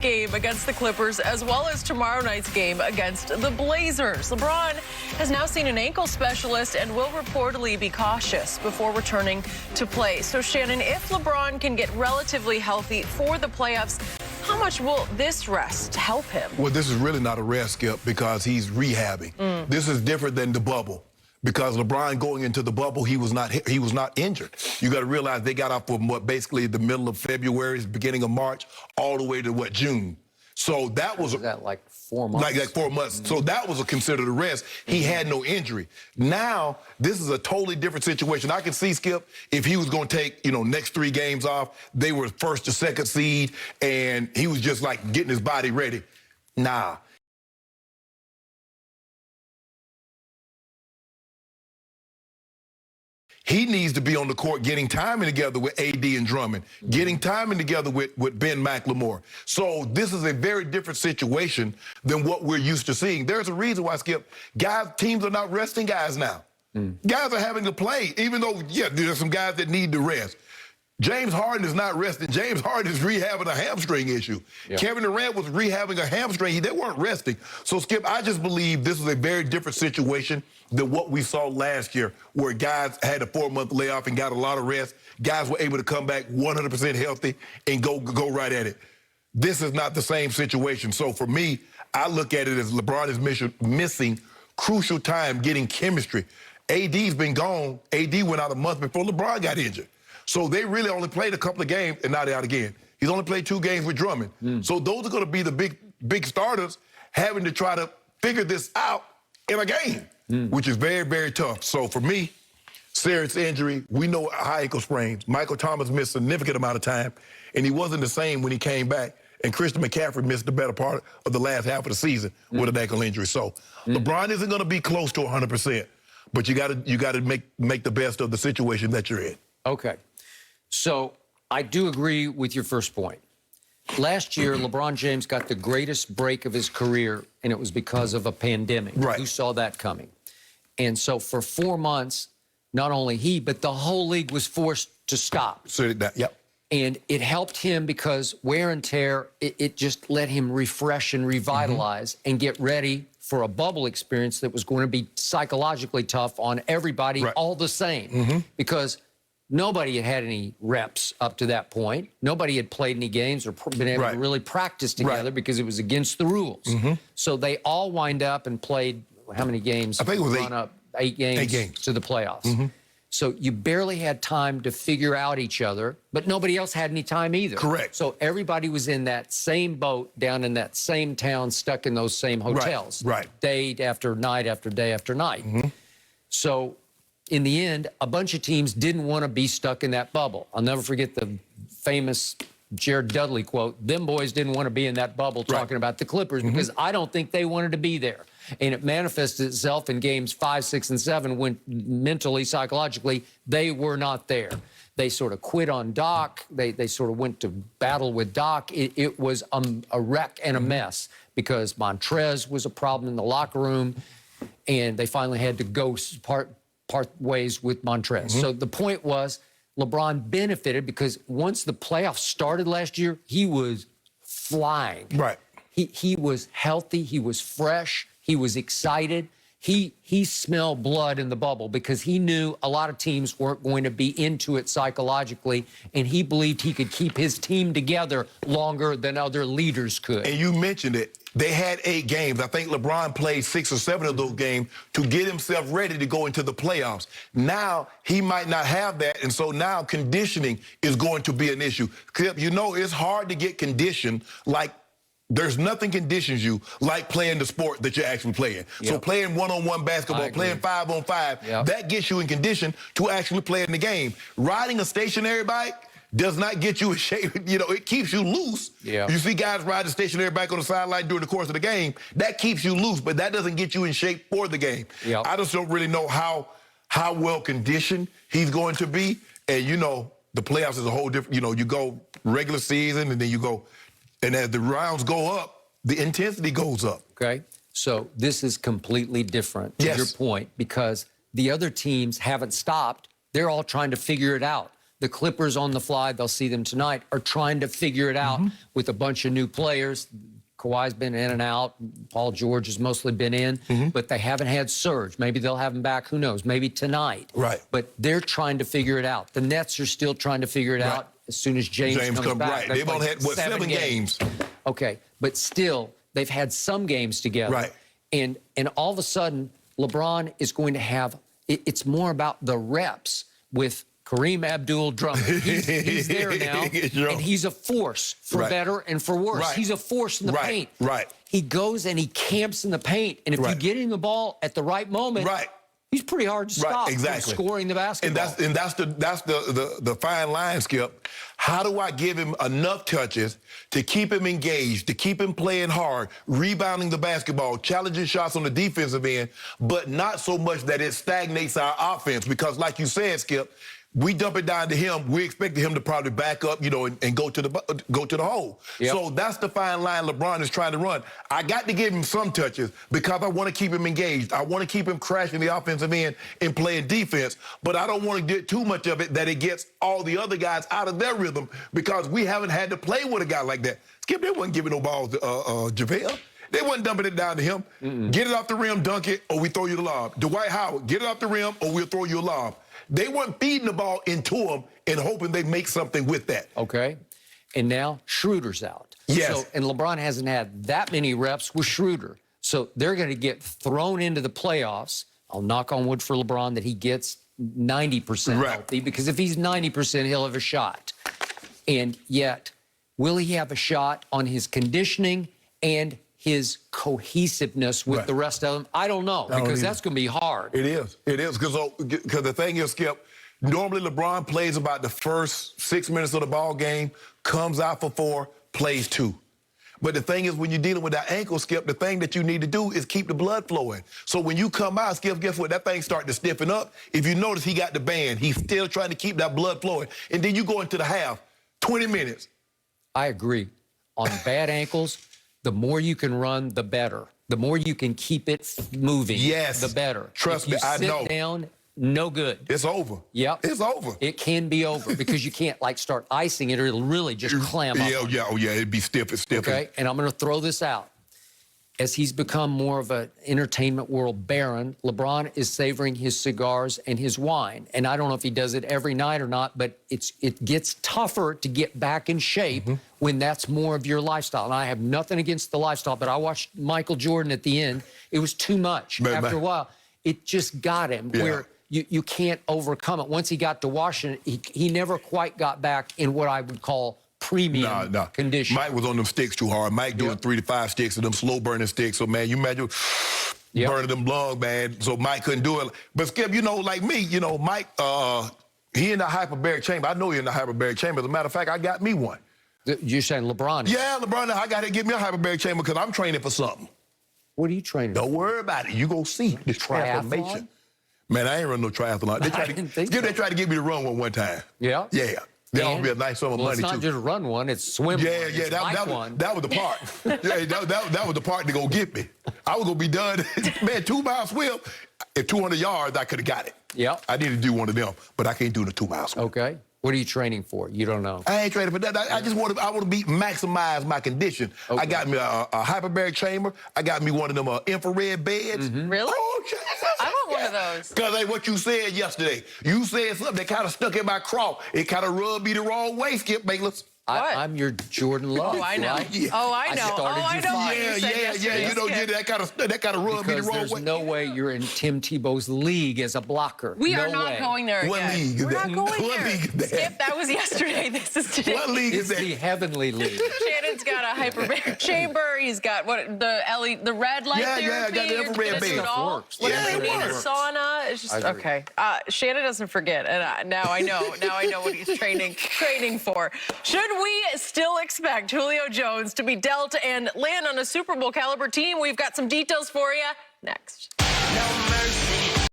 Game against the Clippers, as well as tomorrow night's game against the Blazers. LeBron has now seen an ankle specialist and will reportedly be cautious before returning to play. So, Shannon, if LeBron can get relatively healthy for the playoffs, how much will this rest help him? Well, this is really not a rest, Skip, because he's rehabbing. This is different than the bubble. Because LeBron going into the bubble, he was not injured. You got to realize they got off from basically the middle of February, beginning of March, all the way to June. So that was like 4 months. Like 4 months. So that was considered a rest. He had no injury. Now this is a totally different situation. I can see, Skip, if he was going to take next 3 games off, they were first or second seed, and he was just like getting his body ready. Nah. He needs to be on the court getting timing together with AD and Drummond, getting timing together with Ben McLemore. So this is a very different situation than what we're used to seeing. There's a reason why, Skip, teams are not resting guys now. Guys are having to play, even though, yeah, there's some guys that need to rest. James Harden is not resting. James Harden is rehabbing a hamstring issue. Yeah. Kevin Durant was rehabbing a hamstring. They weren't resting. So, Skip, I just believe this is a very different situation than what we saw last year, where guys had a 4-month layoff and got a lot of rest. Guys were able to come back 100% healthy and go right at it. This is not the same situation. So, for me, I look at it as LeBron is missing crucial time getting chemistry. AD's been gone. AD went out a month before LeBron got injured. So they really only played a couple of games, and now they're out again. He's only played 2 games with Drummond. So those are going to be the big starters having to try to figure this out in a game, which is very, very tough. So for me, serious injury. We know high ankle sprains. Michael Thomas missed a significant amount of time, and he wasn't the same when he came back. And Christian McCaffrey missed the better part of the last half of the season with an ankle injury. So LeBron isn't going to be close to 100%, but you got to make the best of the situation that you're in. Okay. So I do agree with your first point. Last year, LeBron James got the greatest break of his career, and it was because of a pandemic. Right. Who saw that coming? And so for 4 months, not only he, but the whole league was forced to stop. So that, yep. And it helped him because wear and tear, it just let him refresh and revitalize and get ready for a bubble experience that was going to be psychologically tough on everybody, all the same. Because nobody had had any reps up to that point. Nobody had played any games or been able to really practice together because it was against the rules. So they all wind up and played, how many games? I think it was 8. 8 games. 8 games. To the playoffs. So you barely had time to figure out each other, but nobody else had any time either. Correct. So everybody was in that same boat, down in that same town, stuck in those same hotels. Day after night after day after night. So in the end, a bunch of teams didn't want to be stuck in that bubble. I'll never forget the famous Jared Dudley quote, "Them boys didn't want to be in that bubble," talking about the Clippers, because I don't think they wanted to be there. And it manifested itself in games 5, 6, and 7 when mentally, psychologically, they were not there. They sort of quit on Doc. They sort of went to battle with Doc. It was a wreck and a mess because Montrez was a problem in the locker room, and they finally had to go part ways with Montrez. So the point was, LeBron benefited because once the playoffs started last year, he was flying. He was healthy. He was fresh. He was excited. He smelled blood in the bubble because he knew a lot of teams weren't going to be into it psychologically, and he believed he could keep his team together longer than other leaders could. And you mentioned it. They had 8 games. I think LeBron played 6 or 7 of those games to get himself ready to go into the playoffs. Now, he might not have that, and so now conditioning is going to be an issue. You know, it's hard to get conditioned like there's nothing conditions you like playing the sport that you're actually playing. So playing one-on-one basketball, playing 5-on-5, that gets you in condition to actually play in the game. Riding a stationary bike does not get you in shape. It keeps you loose. You see guys ride a stationary bike on the sideline during the course of the game. That keeps you loose, but that doesn't get you in shape for the game. I just don't really know how well conditioned he's going to be. And, the playoffs is a whole different, you go regular season and then you go, and as the rounds go up, the intensity goes up. Okay. So this is completely different, to your point, because the other teams haven't stopped. They're all trying to figure it out. the Clippers on the fly, they'll see them tonight, are trying to figure it out with a bunch of new players. Kawhi's been in and out. Paul George has mostly been in, but they haven't had Serge. Maybe they'll have him back. Who knows? Maybe tonight. Right. But they're trying to figure it out. The Nets are still trying to figure it out as soon as James comes back. Right. They've only had, what, 7 games. Okay. But still, they've had some games together. Right. And all of a sudden, LeBron is going to have, it's more about the reps with Kareem Abdul-Jabbar. He's there now, and he's a force for better and for worse. He's a force in the paint. He goes and he camps in the paint, and if you get him the ball at the right moment, he's pretty hard to stop from scoring the basketball. And that's the fine line, Skip. How do I give him enough touches to keep him engaged, to keep him playing hard, rebounding the basketball, challenging shots on the defensive end, but not so much that it stagnates our offense? Because like you said, Skip, we dump it down to him. We expected him to probably back up, you know, and go to the hole. So that's the fine line LeBron is trying to run. I got to give him some touches because I want to keep him engaged. I want to keep him crashing the offensive end and playing defense, but I don't want to get too much of it that it gets all the other guys out of their rhythm because we haven't had to play with a guy like that. Skip, they wasn't giving no balls to JaVale. They wasn't dumping it down to him. Get it off the rim, dunk it, or we throw you the lob. Dwight Howard, get it off the rim, or we'll throw you a lob. They weren't feeding the ball into him and hoping they make something with that. Okay. And now Schroeder's out. Yes. So, and LeBron hasn't had that many reps with Schroeder. So they're going to get thrown into the playoffs. I'll knock on wood for LeBron that he gets 90% healthy, because if he's 90%, he'll have a shot. And yet, will he have a shot on his conditioning and his cohesiveness with the rest of them? I don't know, because that's going to be hard. It is. It is. Because the thing is, Skip, normally LeBron plays about the first 6 minutes of the ball game, comes out for 4, plays 2. But the thing is, when you're dealing with that ankle, Skip, the thing that you need to do is keep the blood flowing. So when you come out, Skip, guess what? That thing starting to stiffen up. If you notice, he got the band. He's still trying to keep that blood flowing. And then you go into the half, 20 minutes. I agree. On bad ankles, the more you can run, the better. The more you can keep it moving, the better. Trust me, I know. Sit down, no good. It's over. Yep. It's over. It can be over because you can't, like, start icing it or it'll really just clam up. It'd be stiff. It's stiff. Okay, and I'm going to throw this out. As he's become more of an entertainment world baron, LeBron is savoring his cigars and his wine. And I don't know if he does it every night or not, but it gets tougher to get back in shape when that's more of your lifestyle. And I have nothing against the lifestyle, but I watched Michael Jordan at the end. It was too much. After a while, it just got him where you can't overcome it. Once he got to Washington, he never quite got back in what I would call premium condition. Mike was on them sticks too hard. Mike doing 3 to 5 sticks of them slow burning sticks. So, man, you imagine burning them lung, man. So Mike couldn't do it. But Skip, you know, like me, you know, Mike, he in the hyperbaric chamber. I know he in the hyperbaric chamber. As a matter of fact, I got me one. You're saying LeBron? Yeah, LeBron, I got to get me a hyperbaric chamber because I'm training for something. What are you training for? Don't worry about it. You go see the transformation. Man, I ain't run no triathlon. They tried to get me to run one time. Yeah? Yeah. That ought to be a nice sum of money, too. It's not just run one, it's swim one. That was the part. that was the part to go get me. I was going to be done. Man, 2-mile swim. At 200 yards, I could have got it. Yeah. I need to do one of them, but I can't do the 2-mile swim. Okay. What are you training for? You don't know. I ain't training for that. I just want to maximize my condition. I got me a hyperbaric chamber. I got me one of them infrared beds. Really? Oh, I want one of those. Because hey, what you said yesterday, you said something that kind of stuck in my craw. It kind of rubbed me the wrong way, Skip Bayless. I'm your Jordan Love. Oh, I know. Right? Oh, I know. I know. You know, that kind of rubbed me the wrong way. There's no way you're in Tim Tebow's league as a blocker. We are not going there again. What league is that? We're not going there. League is that? Skip, that was yesterday. This is today. What league is that? It's the Heavenly League. Shannon's got a hyperbaric chamber. He's got the red light therapy. Yeah, I got the infrared bed. Whatever you need, a sauna. It's just okay. Shannon doesn't forget, and now I know. Now I know what he's training for. Should we still expect Julio Jones to be dealt and land on a Super Bowl caliber team? We've got some details for you next. No mercy.